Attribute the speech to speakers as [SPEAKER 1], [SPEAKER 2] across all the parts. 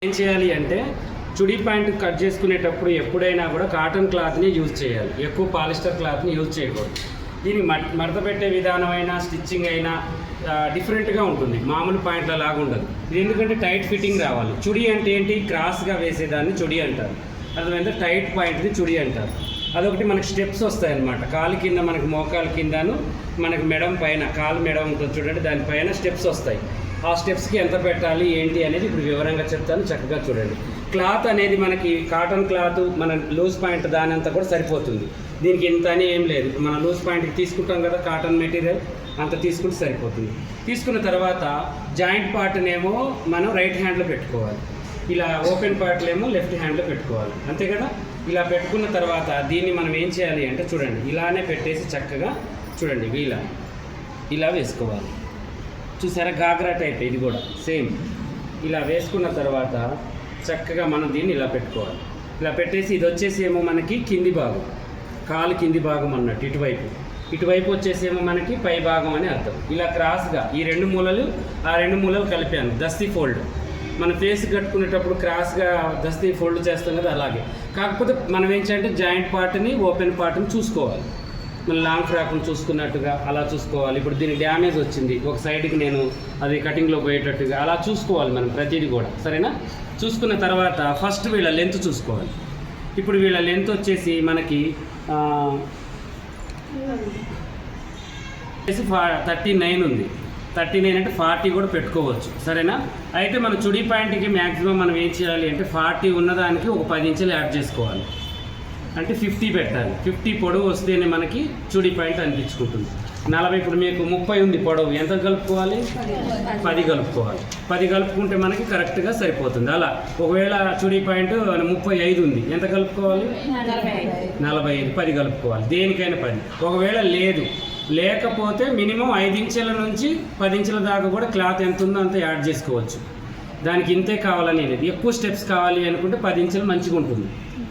[SPEAKER 1] ఏం చేయాలి అంటే చుడీ ప్యాంట్ కట్ చేసుకునేటప్పుడు ఎప్పుడైనా కూడా కాటన్ క్లాత్ని యూజ్ చేయాలి, ఎక్కువ పాలిస్టర్ క్లాత్ని యూజ్ చేయకూడదు. దీనికి మడత పెట్టే విధానం అయినా స్టిచ్చింగ్ అయినా డిఫరెంట్గా ఉంటుంది, మామూలు ప్యాంట్ల లాగా ఉండదు. ఇది ఎందుకంటే టైట్ ఫిట్టింగ్ రావాలి. చుడీ అంటే ఏంటి, క్రాస్గా వేసేదాన్ని చుడీ అంటారు. అర్థమైందా, టైట్ పాయింట్ని చుడీ అంటారు. అదొకటి మనకి స్టెప్స్ వస్తాయన్నమాట. కాలు కింద మనకి మోకాల కిందను మనకి మెడం పైన, కాలు మెడం ఉంటుంది చూడండి, దానిపైన స్టెప్స్ వస్తాయి. ఆ స్టెప్స్కి ఎంత పెట్టాలి ఏంటి అనేది ఇప్పుడు వివరంగా చెప్తాను, చక్కగా చూడండి. క్లాత్ అనేది మనకి కాటన్ క్లాత్ మన లూజ్ పాయింట్ దాని అంతా కూడా సరిపోతుంది. దీనికి ఇంత అని ఏం లేదు, మన లూజ్ పాయింట్కి తీసుకుంటాం కదా కాటన్ మెటీరియల్, అంత తీసుకుంటే సరిపోతుంది. తీసుకున్న తర్వాత జాయింట్ పార్ట్నేమో మనం రైట్ హ్యాండ్లో పెట్టుకోవాలి, ఇలా ఓపెన్ పార్ట్లేమో లెఫ్ట్ హ్యాండ్లో పెట్టుకోవాలి, అంతే కదా. ఇలా పెట్టుకున్న తర్వాత దీన్ని మనం ఏం చేయాలి అంటే చూడండి, ఇలానే పెట్టేసి చక్కగా చూడండి ఇలా వేసుకోవాలి. చూసారా, గాగ్రా టైప్ ఇది కూడా సేమ్. ఇలా వేసుకున్న తర్వాత చక్కగా మనం దీన్ని ఇలా పెట్టుకోవాలి. ఇలా పెట్టేసి ఇది వచ్చేసి ఏమో మనకి కింది భాగం, కాలు కింది భాగం అన్నట్టు, ఇటువైపు వచ్చేసేమో మనకి పై భాగం అని అర్థం. ఇలా క్రాస్గా ఈ రెండు మూలలు ఆ రెండు మూలలు కలిపాను, దస్తీ ఫోల్డ్. మన ఫేస్ కట్టుకునేటప్పుడు క్రాస్గా దస్తీ ఫోల్డ్ చేస్తాం కదా, అలాగే. కాకపోతే మనం ఏంటంటే జాయింట్ పార్ట్ని ఓపెన్ పార్ట్ని చూసుకోవాలి, మన లాంగ్ ఫ్రాక్ను చూసుకున్నట్టుగా అలా చూసుకోవాలి. ఇప్పుడు దీనికి డ్యామేజ్ వచ్చింది, ఒక సైడ్కి నేను అది కటింగ్లో పోయేటట్టుగా అలా చూసుకోవాలి మనం ప్రతిదీ కూడా, సరేనా. చూసుకున్న తర్వాత ఫస్ట్ వీళ్ళ లెంత్ చూసుకోవాలి. ఇప్పుడు వీళ్ళ లెంత్ వచ్చేసి మనకి 39 ఉంది. 39 అంటే 40 కూడా పెట్టుకోవచ్చు, సరేనా. అయితే మన చుడీ ప్యాంట్కి మ్యాక్సిమం మనం ఏం చేయాలి అంటే 40 ఉన్నదానికి ఒక 10 ఇంచులు యాడ్ చేసుకోవాలి, అంటే 50 పెట్టాలి. 50 పొడవు వస్తేనే మనకి చుడీ ప్యాంట్ అనిపించుకుంటుంది. 40 ఇప్పుడు మీకు 30 ఉంది పొడవు, ఎంత కలుపుకోవాలి, 10 కలుపుకోవాలి. 10 కలుపుకుంటే మనకి కరెక్ట్గా సరిపోతుంది. అలా ఒకవేళ చుడీ ప్యాంట్ 35 ఉంది, ఎంత కలుపుకోవాలి, 45, 10 కలుపుకోవాలి. దేనికైనా 10. ఒకవేళ లేకపోతే మినిమం 5 ఇంచుల నుంచి 10 ఇంచుల దాకా కూడా క్లాత్ ఎంత ఉందో అంత యాడ్ చేసుకోవచ్చు. దానికి ఇంతే కావాలని లేదు, ఎక్కువ స్టెప్స్ కావాలి అనుకుంటే 10 ఇంచులు మంచిగా ఉంటుంది.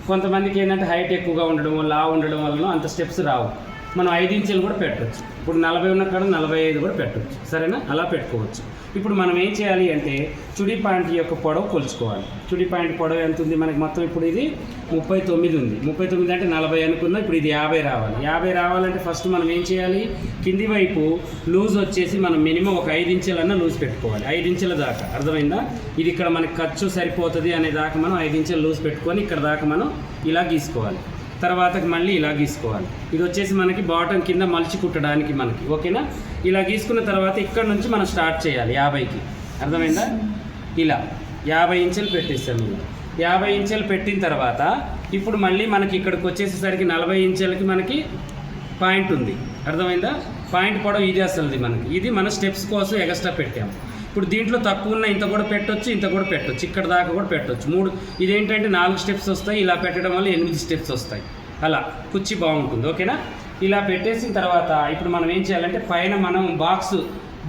[SPEAKER 1] కొంతమందికి ఏంటంటే హైట్ ఎక్కువగా ఉండడం వల్ల ఉండడం వల్ల అంత స్టెప్స్ రావు. మనం 5 ఇంచులు కూడా పెట్టవచ్చు. ఇప్పుడు 40 ఉన్న కాడ 45 కూడా పెట్టవచ్చు, సరేనా. అలా పెట్టుకోవచ్చు. ఇప్పుడు మనం ఏం చేయాలి అంటే చుడీ ప్యాంట్ యొక్క పొడవు కొలుచుకోవాలి. చుడీ ప్యాంట్ పొడవు ఎంత ఉంది మనకి మొత్తం, ఇప్పుడు ఇది 39 ఉంది. 39 అంటే 40 అనుకుందాం. ఇప్పుడు ఇది 50 రావాలి. 50 రావాలంటే ఫస్ట్ మనం ఏం చేయాలి, కింది వైపు లూజ్ వచ్చేసి మనం మినిమం ఒక 5 ఇంచులన్నా లూజ్ పెట్టుకోవాలి, 5 ఇంచుల దాకా. అర్థమైందా. ఇది ఇక్కడ మనకి ఖర్చు సరిపోతుంది అనే దాకా మనం 5 ఇంచులు లూజ్ పెట్టుకొని ఇక్కడ దాకా మనం ఇలా గీసుకోవాలి. తర్వాత మళ్ళీ ఇలా గీసుకోవాలి. ఇది వచ్చేసి మనకి బాటమ్ కింద మలిచి కుట్టడానికి మనకి, ఓకేనా. ఇలా గీసుకున్న తర్వాత ఇక్కడ నుంచి మనం స్టార్ట్ చేయాలి 50కి, అర్థమైందా. ఇలా 50 ఇంచులు పెట్టేస్తాం. ఇలా 50 ఇంచులు పెట్టిన తర్వాత ఇప్పుడు మళ్ళీ మనకి ఇక్కడికి వచ్చేసేసరికి 40 ఇంచులకి మనకి పాయింట్ ఉంది, అర్థమైందా. పాయింట్ పొడవు ఇది అసలుది మనకి, ఇది మన స్టెప్స్ కోసం ఎక్స్ట్రా పెట్టాము. ఇప్పుడు దీంట్లో తక్కువ ఉన్న ఇంత కూడా పెట్టొచ్చు, ఇంత కూడా పెట్టొచ్చు, ఇక్కడ దాకా కూడా పెట్టొచ్చు. 3 ఇదేంటంటే 4 స్టెప్స్ వస్తాయి, ఇలా పెట్టడం వల్ల 8 స్టెప్స్ వస్తాయి. అలా కుర్చీ బాగుంటుంది, ఓకేనా. ఇలా పెట్టేసిన తర్వాత ఇప్పుడు మనం ఏం చేయాలంటే పైన మనం బాక్స్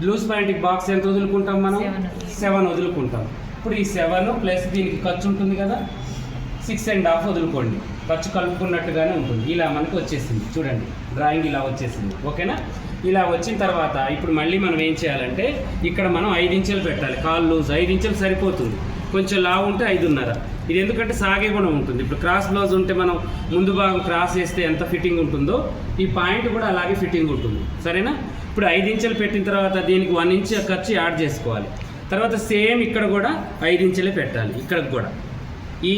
[SPEAKER 1] లూజ్ ప్యాంట్కి బాక్స్ ఎంత వదులుకుంటాం, మనం 7 వదులుకుంటాం. ఇప్పుడు ఈ 7 ప్లస్ దీనికి ఖర్చు ఉంటుంది కదా, 6.5 వదులుకోండి. ఖర్చు కలుపుకున్నట్టుగానే ఉంటుంది. ఇలా మనకు వచ్చేసింది చూడండి, డ్రాయింగ్ ఇలా వచ్చేసింది, ఓకేనా. ఇలా వచ్చిన తర్వాత ఇప్పుడు మళ్ళీ మనం ఏం చేయాలంటే ఇక్కడ మనం 5 ఇంచులు పెట్టాలి. కాల్ లూజ్ 5 ఇంచులు సరిపోతుంది, కొంచెం లావు ఉంటే 5.5. ఇది ఎందుకంటే సాగే కూడా ఉంటుంది. ఇప్పుడు క్రాస్ బ్లౌజ్ ఉంటే మనం ముందు భాగం క్రాస్ వేస్తే ఎంత ఫిట్టింగ్ ఉంటుందో ఈ పాయింట్ కూడా అలాగే ఫిట్టింగ్ ఉంటుంది, సరేనా. ఇప్పుడు 5 ఇంచులు పెట్టిన తర్వాత దీనికి 1 ఇంచ్ ఖర్చు యాడ్ చేసుకోవాలి. తర్వాత సేమ్ ఇక్కడ కూడా 5 ఇంచులే పెట్టాలి. ఇక్కడికి కూడా ఈ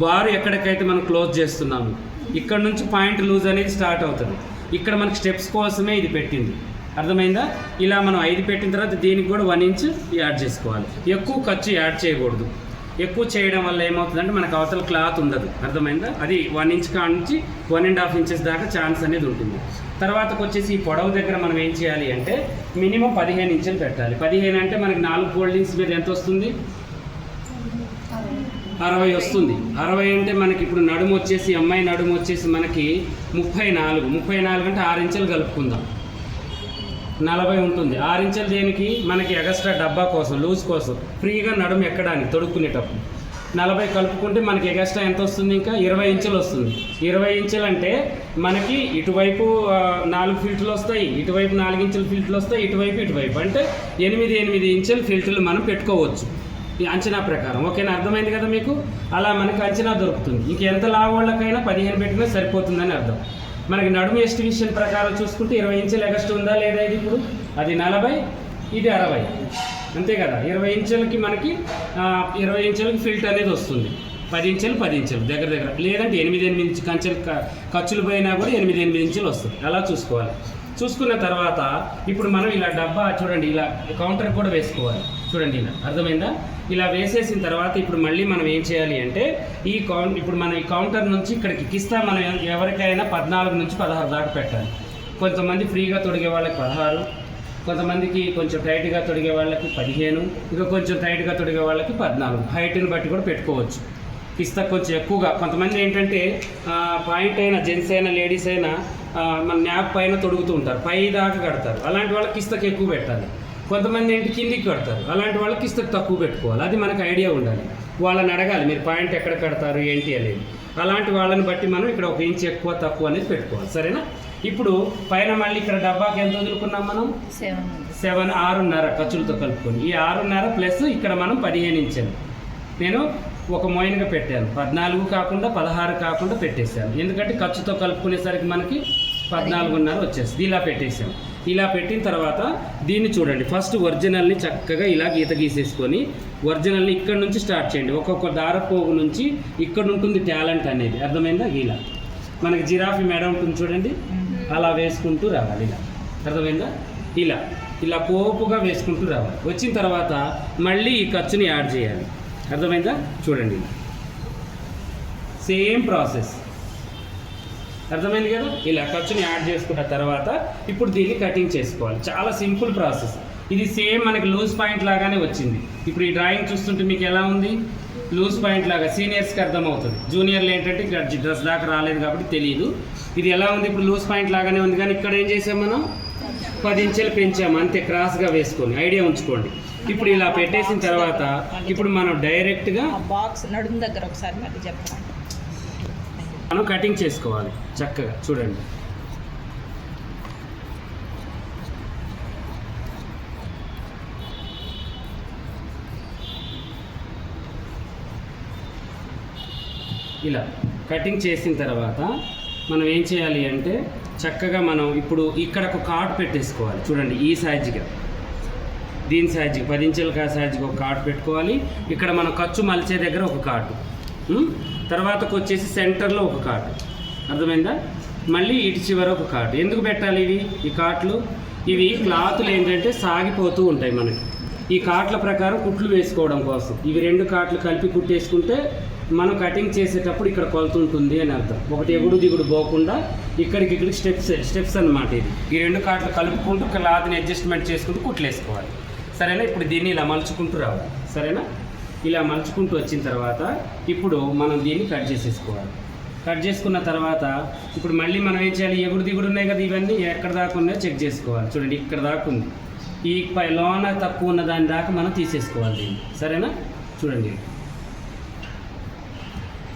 [SPEAKER 1] బార్ ఎక్కడికైతే మనం క్లోజ్ చేస్తున్నాము ఇక్కడ నుంచి పాయింట్ లూజ్ అనేది స్టార్ట్ అవుతుంది. ఇక్కడ మనకి స్టెప్స్ కోసమే ఇది పెట్టింది, అర్థమైందా. ఇలా మనం 5 పెట్టిన తర్వాత దీనికి కూడా 1 ఇంచ్ యాడ్ చేసుకోవాలి. ఎక్కువ ఖర్చు యాడ్ చేయకూడదు. ఎక్కువ చేయడం వల్ల ఏమవుతుందంటే మనకు అవతల క్లాత్ ఉండదు, అర్థమైందా. అది 1 ఇంచ్ కాడ నుంచి 1.5 ఇంచెస్ దాకా ఛాన్స్ అనేది ఉంటుంది. తర్వాతకు వచ్చేసి ఈ పొడవు దగ్గర మనం ఏం చేయాలి అంటే మినిమం 15 ఇంచులు పెట్టాలి. 15 అంటే మనకి 4 ఫోల్డింగ్స్ మీద ఎంత వస్తుంది, 60 వస్తుంది. 60 అంటే మనకి ఇప్పుడు నడుము వచ్చేసి అమ్మాయి నడుము వచ్చేసి మనకి 34 అంటే 6 ఇంచులు కలుపుకుందాం, 40 ఉంటుంది. 6 ఇంచులు దేనికి, మనకి ఎక్స్ట్రా డబ్బా కోసం, లూజ్ కోసం, ఫ్రీగా నడుము ఎక్కడానికి తొడుక్కునేటప్పుడు. 40 కలుపుకుంటే మనకి ఎక్స్ట్రా ఎంత వస్తుంది, ఇంకా 20 ఇంచులు వస్తుంది. 20 ఇంచులు అంటే మనకి ఇటువైపు 4 ఫిల్టర్లు వస్తాయి, ఇటువైపు 4 ఇంచుల ఫిల్టర్లు వస్తాయి, ఇటువైపు అంటే 8 ఇంచుల ఫిల్టర్లు మనం పెట్టుకోవచ్చు. ఈ అంచనా ప్రకారం. ఓకేనా, అర్థమైంది కదా మీకు? అలా మనకి అంచనా దొరుకుతుంది. ఇంకెంత లావు వాళ్ళకైనా 15 పెట్టినా సరిపోతుందని అర్థం. మనకి నడుము ఎస్టిమేషన్ ప్రకారం చూసుకుంటే 20 ఇంచుల ఎగస్ట్ ఉందా లేదా? ఇది ఇప్పుడు అది 40, ఇది 60, అంతే కదా. 20 ఇంచులకి మనకి 20 ఇంచులకి ఫిల్ట్ అనేది వస్తుంది. 10 ఇంచులు 10 ఇంచులు దగ్గర దగ్గర, లేదంటే 8 ఇంచు కంచెలు ఖర్చులు పోయినా కూడా 8 ఇంచులు వస్తుంది. అలా చూసుకోవాలి. చూసుకున్న తర్వాత ఇప్పుడు మనం ఇలా డబ్బా చూడండి, ఇలా కౌంటర్ కూడా వేసుకోవాలి. చూడండి ఇలా, అర్థమైందా? ఇలా వేసేసిన తర్వాత ఇప్పుడు మళ్ళీ మనం ఏం చేయాలి అంటే ఇప్పుడు మనం ఈ కౌంటర్ నుంచి ఇక్కడికి కిస్తా మనం ఎవరికైనా 14 నుంచి 16 దాకా పెట్టాలి. కొంతమంది ఫ్రీగా తొడిగే వాళ్ళకి 16, కొంతమందికి కొంచెం టైట్గా తొడిగే వాళ్ళకి 15, ఇంకా కొంచెం టైట్గా తొడిగే వాళ్ళకి 14. హైట్ని బట్టి కూడా పెట్టుకోవచ్చు. కిస్తా కొంచెం ఎక్కువగా, కొంతమంది ఏంటంటే పాయింట్ అయినా జెంట్స్ అయినా లేడీస్ అయినా మన న్యాప్ పైన తొడుగుతూ ఉంటారు, పై దాకా కడతారు. అలాంటి వాళ్ళకి కిస్తకి ఎక్కువ పెట్టాలి. కొంతమంది ఏంటి కిందికి కడతారు, అలాంటి వాళ్ళకి కిస్తకి తక్కువ పెట్టుకోవాలి. అది మనకు ఐడియా ఉండాలి. వాళ్ళని అడగాలి మీరు పాయింట్ ఎక్కడ కడతారు ఏంటి అనేది. అలాంటి వాళ్ళని బట్టి మనం ఇక్కడ 1 ఇంచ్ ఎక్కువ తక్కువ అనేది పెట్టుకోవాలి. సరేనా? ఇప్పుడు పైన మళ్ళీ ఇక్కడ డబ్బాకి ఎంత వదులుకున్నాం మనం? 7, 6.5 ఖర్చులతో కలుపుకొని. ఈ 6.5 ప్లస్ ఇక్కడ మనం 15 ఇంచులు నేను ఒక మోయిన్గా పెట్టాను. 14 కాకుండా 16 కాకుండా పెట్టేశాను. ఎందుకంటే ఖర్చుతో కలుపుకునేసరికి మనకి 14.5 వచ్చేస్తుంది. ఇలా పెట్టేసాం. ఇలా పెట్టిన తర్వాత దీన్ని చూడండి, ఫస్ట్ ఒరిజినల్ని చక్కగా ఇలా గీత గీసేసుకొని ఒరిజినల్ని ఇక్కడ నుంచి స్టార్ట్ చేయండి. ఒక్కొక్క దారపోగు నుంచి ఇక్కడ ఉంటుంది టాలెంట్ అనేది, అర్థమైందా? ఇలా మనకి జిరాఫీ మెడ ఉంటుంది చూడండి, అలా వేసుకుంటూ రావాలి. ఇలా అర్థమైందా? ఇలా ఇలా పోపుగా వేసుకుంటూ రావాలి. వచ్చిన తర్వాత మళ్ళీ ఈ ఖర్చుని యాడ్ చేయాలి. అర్థమైందా? చూడండి, సేమ్ ప్రాసెస్. అర్థమైంది కదా? ఇలా ఖర్చుని యాడ్ చేసుకున్న తర్వాత ఇప్పుడు దీన్ని కటింగ్ చేసుకోవాలి. చాలా సింపుల్ ప్రాసెస్. ఇది సేమ్ మనకి లూజ్ పాయింట్ లాగానే వచ్చింది. ఇప్పుడు ఈ డ్రాయింగ్ చూస్తుంటే మీకు ఎలా ఉంది? లూజ్ పాయింట్ లాగా. సీనియర్స్కి అర్థమవుతుంది, జూనియర్లు ఏంటంటే ఇక్కడ డ్రెస్ దాకా రాలేదు కాబట్టి తెలియదు. ఇది ఎలా ఉంది? ఇప్పుడు లూజ్ పాయింట్ లాగానే ఉంది. కానీ ఇక్కడ ఏం చేసాం మనం? 10 ఇంచులు పెంచాము అంతే, క్రాస్గా వేసుకొని. ఐడియా ఉంచుకోండి. ఇప్పుడు ఇలా పెట్టేసిన తర్వాత ఇప్పుడు మనం డైరెక్ట్గా
[SPEAKER 2] బాక్స్ నడుము దగ్గర ఒకసారి మళ్ళీ చెప్తాను,
[SPEAKER 1] మనం కటింగ్ చేసుకోవాలి చక్కగా. చూడండి, ఇలా కటింగ్ చేసిన తర్వాత మనం ఏం చేయాలి అంటే చక్కగా మనం ఇప్పుడు ఇక్కడ ఒక కార్డ్ పెట్టేసుకోవాలి. చూడండి, ఈ సైజుగా, దీని సైజుకి 10 ఇంచుల సైజుకి ఒక కార్డు పెట్టుకోవాలి. ఇక్కడ మనం ఖర్చు మలిచే దగ్గర ఒక కార్డు, తర్వాతకు వచ్చేసి సెంటర్లో ఒక కార్డు, అర్థమైందా? మళ్ళీ ఇటు చివర ఒక కార్డు. ఎందుకు పెట్టాలి ఇవి? ఈ కార్ట్లు ఇవి క్లాతులు ఏంటంటే సాగిపోతూ ఉంటాయి మనకి. ఈ కార్ట్ల ప్రకారం కుట్లు వేసుకోవడం కోసం ఇవి 2 కార్ట్లు కలిపి కుట్టేసుకుంటే మనం కటింగ్ చేసేటప్పుడు ఇక్కడ కొలత ఉంటుంది అని అర్థం. ఒకటి ఎగుడు దిగుడు పోకుండా ఇక్కడికి స్టెప్స్ అన్నమాట. ఇది ఈ 2 కార్ట్లు కలుపుకుంటూ క్లాత్ని అడ్జస్ట్మెంట్ చేసుకుంటూ కుట్లు వేసుకోవాలి. సరేనా? ఇప్పుడు దీన్ని ఇలా మలుచుకుంటూ రావాలి. సరేనా? ఇలా మలుచుకుంటూ వచ్చిన తర్వాత ఇప్పుడు మనం దీన్ని కట్ చేసేసుకోవాలి. కట్ చేసుకున్న తర్వాత ఇప్పుడు మళ్ళీ మనం ఏం చేయాలి? ఎగుడు దిగుడు ఉన్నాయి కదా, ఇవన్నీ ఎక్కడ దాకా ఉన్నాయో చెక్ చేసుకోవాలి. చూడండి, ఇక్కడ దాకా ఉంది. ఈ లోన తక్కువ ఉన్న దాని దాకా మనం తీసేసుకోవాలి దీన్ని. సరేనా? చూడండి,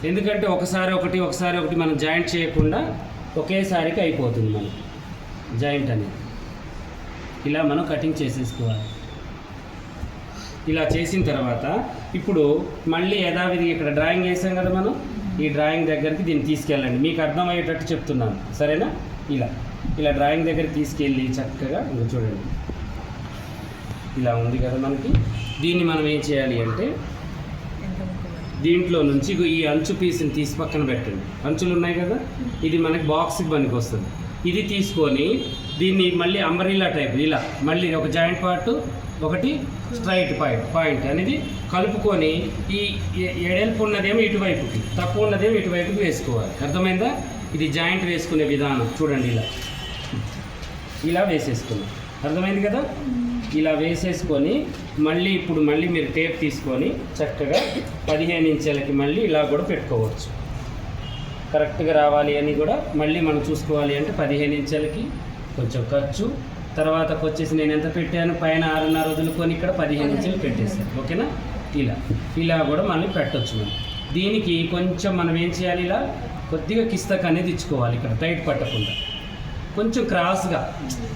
[SPEAKER 1] ఎందుకంటే ఒకసారి ఒకటి మనం జాయింట్ చేయకుండా ఒకేసారికి అయిపోతుంది మనకి జాయింట్ అనేది. ఇలా మనం కటింగ్ చేసేసుకోవాలి. ఇలా చేసిన తర్వాత ఇప్పుడు మళ్ళీ యథావిధిగా ఇక్కడ డ్రాయింగ్ వేసాం కదా మనం, ఈ డ్రాయింగ్ దగ్గరికి దీన్ని తీసుకెళ్ళండి. మీకు అర్థమయ్యేటట్టు చెప్తున్నాను, సరేనా? ఇలా డ్రాయింగ్ దగ్గరికి తీసుకెళ్ళి చక్కగా ఇంకా చూడండి, ఇలా ఉంది కదా మనకి. దీన్ని మనం ఏం చేయాలి అంటే దీంట్లో నుంచి ఈ అంచు పీస్ని తీసి పక్కన పెట్టండి. అంచులు ఉన్నాయి కదా, ఇది మనకి బాక్స్కి పనికి వస్తుంది. ఇది తీసుకొని దీన్ని మళ్ళీ అంబరిల్లా టైప్ ఇలా మళ్ళీ ఒక జాయింట్ పార్ట్, ఒకటి స్ట్రైట్ పాయింట్ అనేది కలుపుకొని ఈ ఎడల్పు ఉన్నదేమో ఇటువైపుకి, తక్కువ ఉన్నదేమో ఇటువైపుకి వేసుకోవాలి. అర్థమైందా? ఇది జాయింట్ వేసుకునే విధానం. చూడండి, ఇలా వేసేసుకున్నాం. అర్థమైంది కదా? ఇలా వేసేసుకొని ఇప్పుడు మీరు టేప్ తీసుకొని చక్కగా 15 ఇంచులకి మళ్ళీ ఇలా కూడా పెట్టుకోవచ్చు. కరెక్ట్గా రావాలి అని కూడా మళ్ళీ మనం చూసుకోవాలి అంటే 15 ఇంచులకి కొంచెం ఖర్చు, తర్వాతకు వచ్చేసి నేను ఎంత పెట్టాను, పైన 6.5 వదులుకొని ఇక్కడ 15 ఇంచులు పెట్టేసాను. ఓకేనా? ఇలా కూడా మళ్ళీ పెట్టవచ్చు. మనం దీనికి కొంచెం మనం ఏం చేయాలి, ఇలా కొద్దిగా కిస్తక్ అనేది ఇచ్చుకోవాలి ఇక్కడ టైట్ పట్టకుండా. కొంచెం క్రాస్గా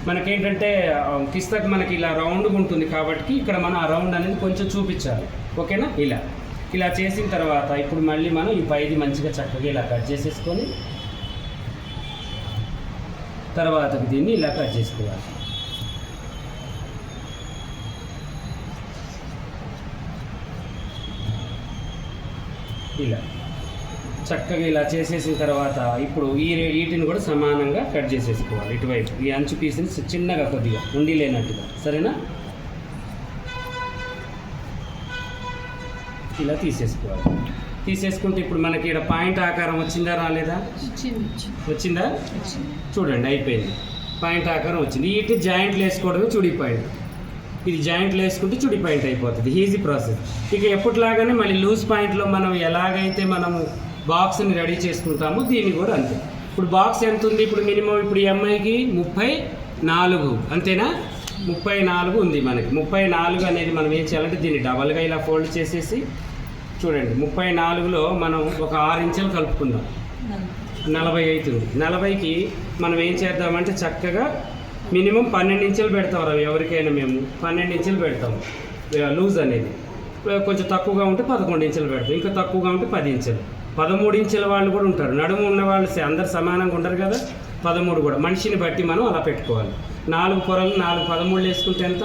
[SPEAKER 1] మనకేంటంటే కిస్తకు మనకి ఇలా రౌండ్గా ఉంటుంది కాబట్టి ఇక్కడ మనం ఆ రౌండ్ అనేది కొంచెం చూపించాలి. ఓకేనా? ఇలా చేసిన తర్వాత ఇప్పుడు మళ్ళీ మనం ఈ పైది మంచిగా చక్కగా ఇలా కట్ చేసేసుకొని తర్వాత దీన్ని ఇలా కట్ చేసుకోవాలి. ఇలా చక్కగా ఇలా చేసేసిన తర్వాత ఇప్పుడు వీటిని కూడా సమానంగా కట్ చేసేసుకోవాలి. ఇటువైపు ఈ అంచు పీస్ని చిన్నగా కొద్దిగా ఉండి లేనట్టుగా, సరేనా? ఇలా తీసేసుకుంటే ఇప్పుడు మనకి ఇక్కడ పాయింట్ ఆకారం వచ్చిందా రాలేదా? వచ్చిందా? చూడండి, అయిపోయింది. పాయింట్ ఆకారం వచ్చింది. వీటి జాయింట్లు వేసుకోవడమే చుడి పాయింట్. ఇది జాయింట్లు వేసుకుంటే చుడి పాయింట్ అయిపోతుంది. Easy process. ఇక ఎప్పటిలాగానే మళ్ళీ లూజ్ పాయింట్లో మనం ఎలాగైతే మనము బాక్స్ని రెడీ చేసుకుంటామో దీన్ని కూడా అంతే. ఇప్పుడు బాక్స్ ఎంత ఉంది? ఇప్పుడు మినిమం ఇప్పుడు ఈ అమ్మాయికి 34 అంతేనా? 34 ఉంది మనకి. 34 అనేది మనం ఏం చేయాలంటే దీన్ని డబల్గా ఇలా ఫోల్డ్ చేసేసి చూడండి, 34లో మనం ఒక 6 ఇంచులు కలుపుకుందాం. 40 అవుతుంది. 40కి మనం ఏం చేద్దామంటే చక్కగా మినిమం 12 ఇంచులు పెడతాం. ఎవరికైనా మేము 12 ఇంచులు పెడతాం లూజ్ అనేది. కొంచెం తక్కువగా ఉంటే 11 ఇంచులు పెడతాం, ఇంకా తక్కువగా ఉంటే 10 ఇంచులు. 13 ఇంచుల వాళ్ళు కూడా ఉంటారు. నడుము ఉన్న వాళ్ళు అందరు సమానంగా ఉండరు కదా. 13 కూడా మనిషిని బట్టి మనం అలా పెట్టుకోవాలి. 4 పొరలు 4 13 వేసుకుంటే ఎంత?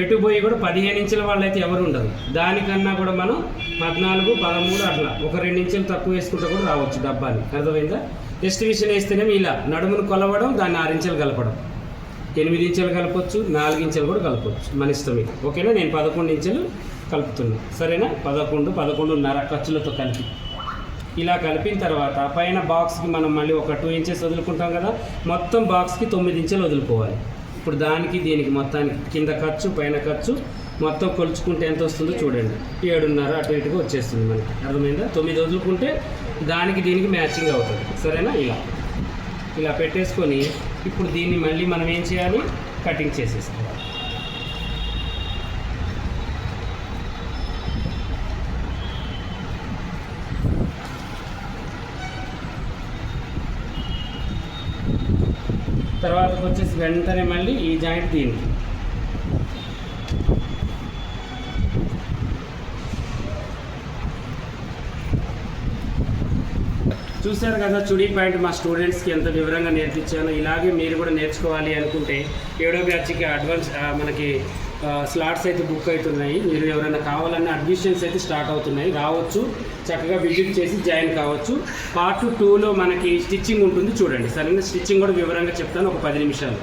[SPEAKER 1] ఎటు పోయి కూడా 15 ఇంచుల వాళ్ళు అయితే ఎవరు ఉండరు. దానికన్నా కూడా మనం 14, 13 అట్లా ఒక 2 ఇంచులు తక్కువ వేసుకుంటే కూడా రావచ్చు డబ్బాని. అర్థమైందా? ఎస్టిమేషన్ వేస్తేనేమో ఇలా నడుమును కొలవడం, దాన్ని 6 ఇంచులు కలపడం. 8 ఇంచులు కలపచ్చు, 4 ఇంచులు కూడా కలపచ్చు, మన ఇష్టం ఇది. ఓకేనా? నేను 11 ఇంచులు కలుపుతున్నాను, సరేనా? 11, 11.5 ఖర్చులతో కలిపి ఇలా కలిపిన తర్వాత పైన బాక్స్కి మనం మళ్ళీ ఒక 2 ఇంచెస్ వదులుకుంటాం కదా. మొత్తం బాక్స్కి 9 ఇంచులు వదులుకోవాలి. ఇప్పుడు దానికి దీనికి మొత్తానికి కింద ఖర్చు పైన ఖర్చు మొత్తం కొలుచుకుంటే ఎంత వస్తుందో చూడండి. 7.5 అటు ఇటుగా వచ్చేస్తుంది మనకి. అర్థమైందా? 9 వదులుకుంటే దానికి దీనికి మ్యాచింగ్ అవుతుంది, సరేనా? ఇలా పెట్టేసుకొని ఇప్పుడు దీన్ని మళ్ళీ మనం ఏం చేయాలి? కటింగ్ చేసేసుకోవాలి. తర్వాత వచ్చేసి వెంటనే మళ్ళీ ఈ జాయింట్ దీనికి చూశారు కదా. చుడీ పాయింట్ మా స్టూడెంట్స్కి ఎంత వివరంగా నేర్పించానో ఇలాగే మీరు కూడా నేర్చుకోవాలి అనుకుంటే 7వ బ్యాచ్కి అడ్వాన్స్ మనకి స్లాట్స్ అయితే బుక్ అవుతున్నాయి. మీరు ఎవరైనా కావాలన్న అడ్మిషన్స్ అయితే స్టార్ట్ అవుతున్నాయి. రావచ్చు, చక్కగా విజిట్ చేసి జాయిన్ కావచ్చు. పార్ట్ 2లో మనకి స్టిచ్చింగ్ ఉంటుంది చూడండి, సరైన స్టిచ్చింగ్ కూడా వివరంగా చెప్తాను ఒక 10 నిమిషాలు.